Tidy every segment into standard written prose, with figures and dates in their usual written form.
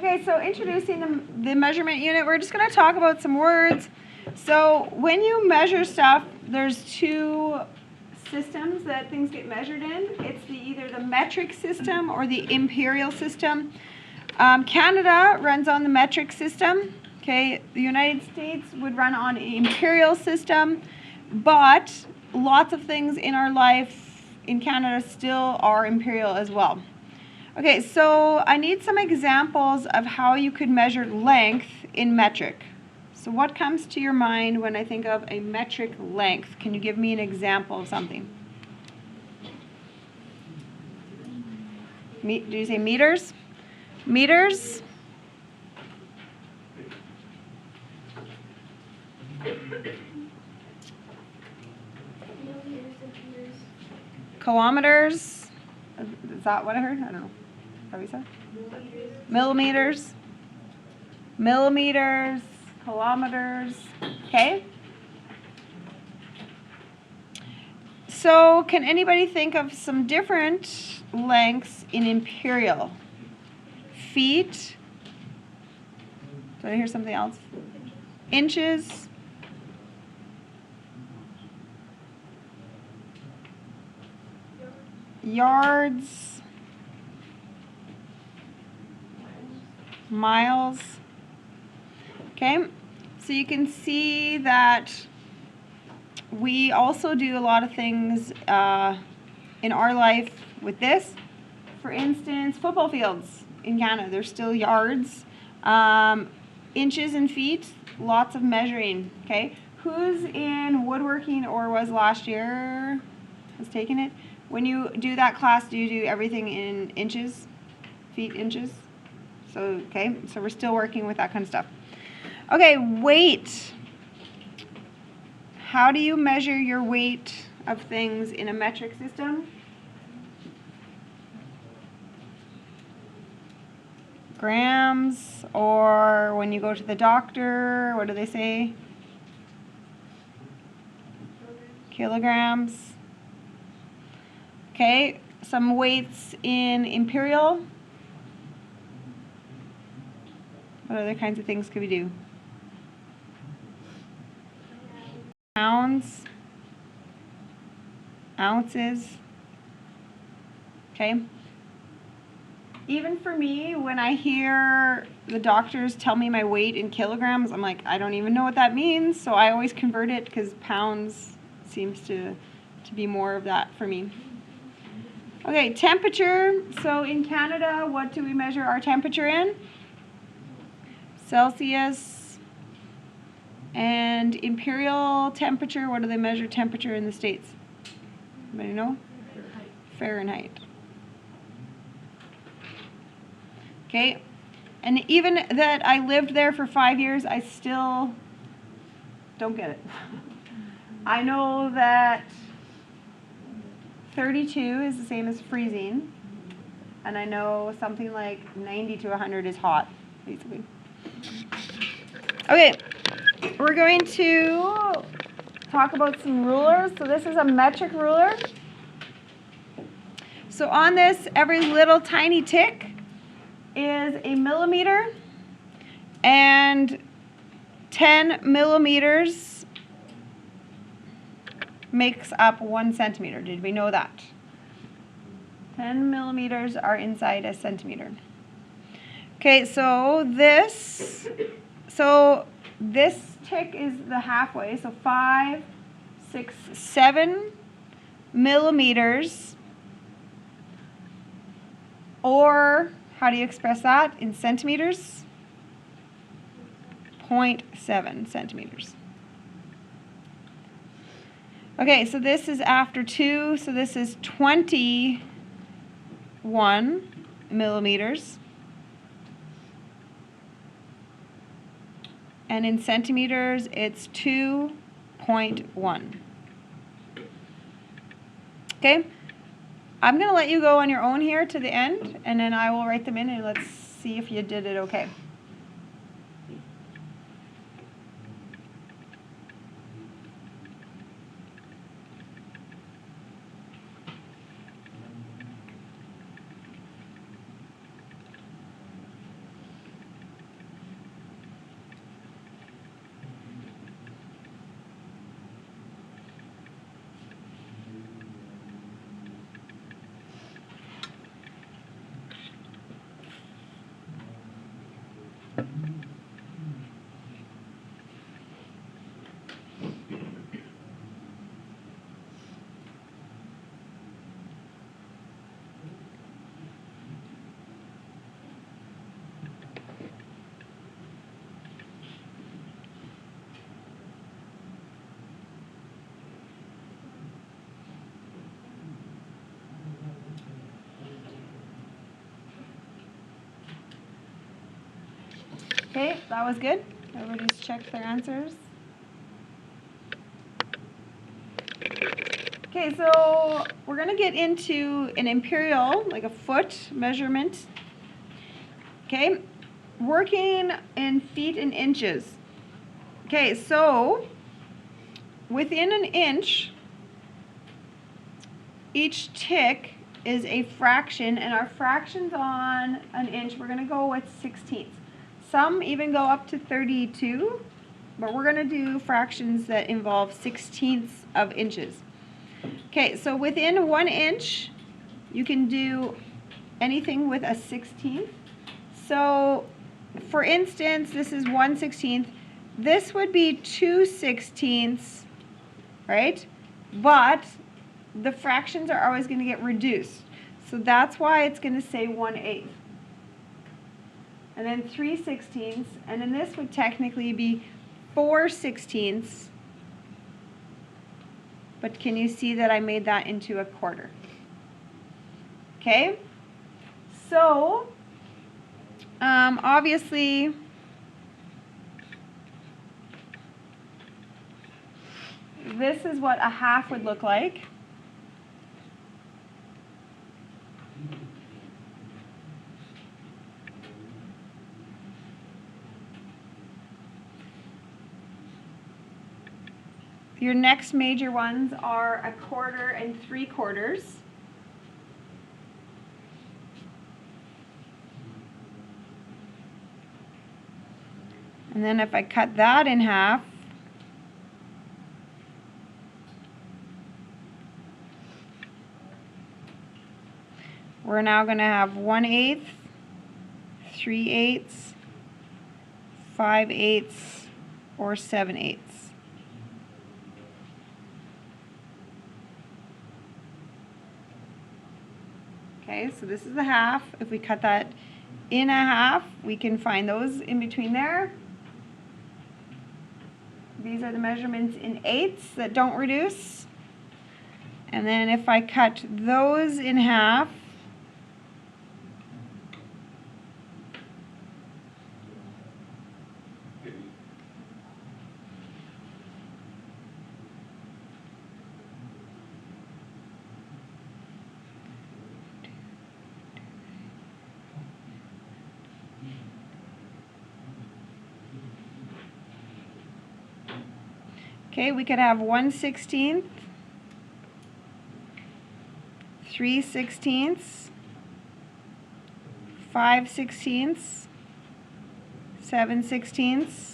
Okay, so introducing the measurement unit, we're just going to talk about some words. So when you measure stuff, there's two systems that things get measured in. It's either the metric system or the imperial system. Canada runs on the metric system. Okay, the United States would run on an imperial system, but lots of things in our life in Canada still are imperial as well. Okay, so I need some examples of how you could measure length in metric. So what comes to your mind when I think of a metric length? Can you give me an example of something? Did you say meters? Meters? Kilometers? Is that what I heard? I don't know. What we said? Millimeters. Millimeters. Kilometers. Okay. So can anybody think of some different lengths in imperial? Feet. Did I hear something else? Inches. Yards. Miles. Okay, so you can see that we also do a lot of things in our life with this. For instance, football fields in Canada, they're still yards. Inches and feet, lots of measuring. Okay, who's in woodworking or was last year, has taken it? When you do that class, do you do everything in inches, feet, inches? So, okay, so we're still working with that kind of stuff. Okay, weight. How do you measure your weight of things in a metric system? Grams, or when you go to the doctor, what do they say? Kilograms. Okay, some weights in imperial. What other kinds of things could we do? Pounds, ounces. Okay. Even for me, when I hear the doctors tell me my weight in kilograms, I'm like, I don't even know what that means. So I always convert it because pounds seems to be more of that for me. Okay, temperature. So in Canada, what do we measure our temperature in? Celsius. And imperial temperature, what do they measure temperature in the States? Anybody know? Fahrenheit. Okay, and even that I lived there for 5 years, I still don't get it. I know that 32 is the same as freezing, and I know something like 90 to 100 is hot, basically. Okay, we're going to talk about some rulers. So this is a metric ruler. So on this, every little tiny tick is a millimeter, and 10 millimeters makes up 1 centimeter. Did we know that? 10 millimeters are inside a centimeter. Okay, so this tick is the halfway, so 5, 6, 7 millimeters, or how do you express that in centimeters? 0.7 centimeters. Okay, so this is after 2, so this is 21 millimeters. And in centimeters, it's 2.1. Okay, I'm going to let you go on your own here to the end, and then I will write them in, and let's see if you did it okay. Okay, that was good. Everybody's checked their answers. Okay, so we're going to get into an imperial, like a foot measurement. Okay, working in feet and inches. Okay, so within an inch, each tick is a fraction, and our fractions on an inch, we're going to go with 16ths. Some even go up to 32, but we're going to do fractions that involve 16ths of inches. Okay, so within 1 inch, you can do anything with a 16th. So, for instance, this is 1/16. This would be 2/16, right? But the fractions are always going to get reduced. So that's why it's going to say 1/8. And then 3/16, and then this would technically be 4/16. But can you see that I made that into a quarter? Okay, so obviously this is what a half would look like. Your next major ones are a quarter and 3/4. And then if I cut that in half, we're now going to have 1/8, 3/8, 5/8, or 7/8. Okay, so this is the half. If we cut that in a half, we can find those in between there. These are the measurements in eighths that don't reduce. And then if I cut those in half, okay, we could have 1/16, 3/16, 5/16, 7/16.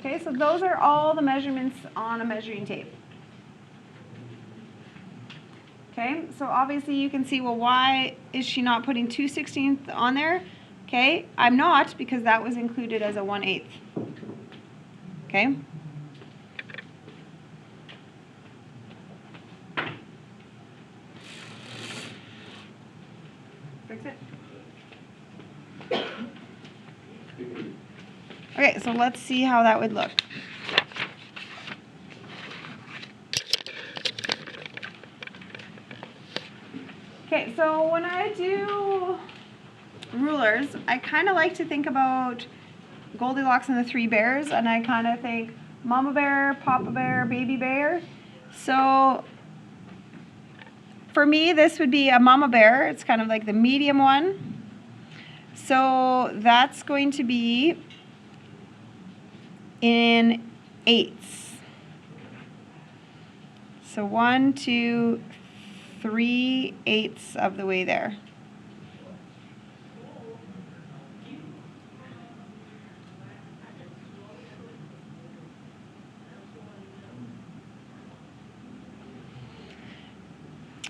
Okay, so those are all the measurements on a measuring tape. Okay, so obviously you can see, well, why is she not putting 2/16 on there? Okay, I'm not, because that was included as a 1/8. Okay. Fix it. Okay, so let's see how that would look. Okay, so when I do rulers, I kind of like to think about Goldilocks and the Three Bears, and I kind of think Mama Bear, Papa Bear, Baby Bear. So for me, this would be a Mama Bear. It's kind of like the medium one. So that's going to be in eighths. So 1, 2, 3/8 of the way there.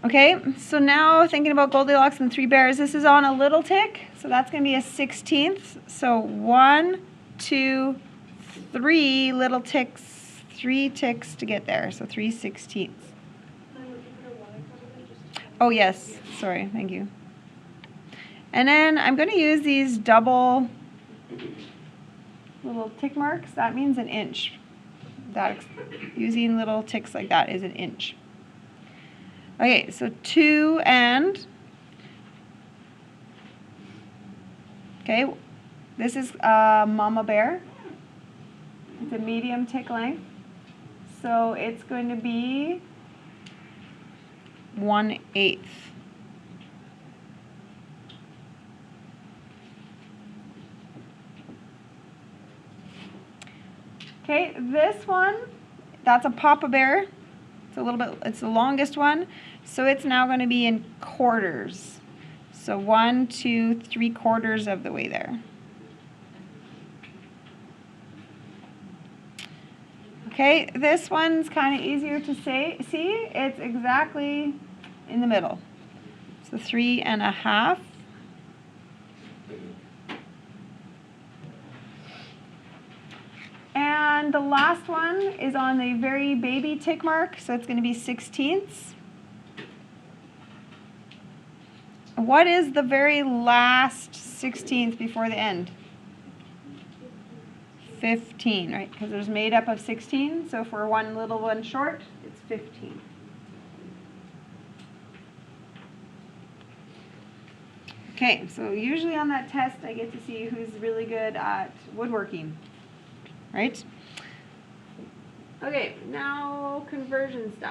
Okay, so now thinking about Goldilocks and the Three Bears, this is on a little tick, so that's going to be a 16th. So 1, 2, 3 little ticks, 3 ticks to get there, so 3/16. Oh yes, sorry, thank you. And then I'm going to use these double little tick marks. That means an inch. Using little ticks like that is an inch. Okay, so 2 and, okay, this is mama bear. It's a medium tick length. So it's going to be 1/8. Okay, this one, that's a papa bear. It's a little bit, it's the longest one. So it's now going to be in quarters. So 1, 2, 3/4 of the way there. Okay, this one's kind of easier to see. It's exactly in the middle. So 3.5. And the last one is on the very baby tick mark, so it's going to be 16ths. What is the very last 16th before the end? 15, right? Because it's made up of 16, so if we're one little one short, it's 15. Okay, so usually on that test I get to see who's really good at woodworking, right? Okay, now conversion stuff.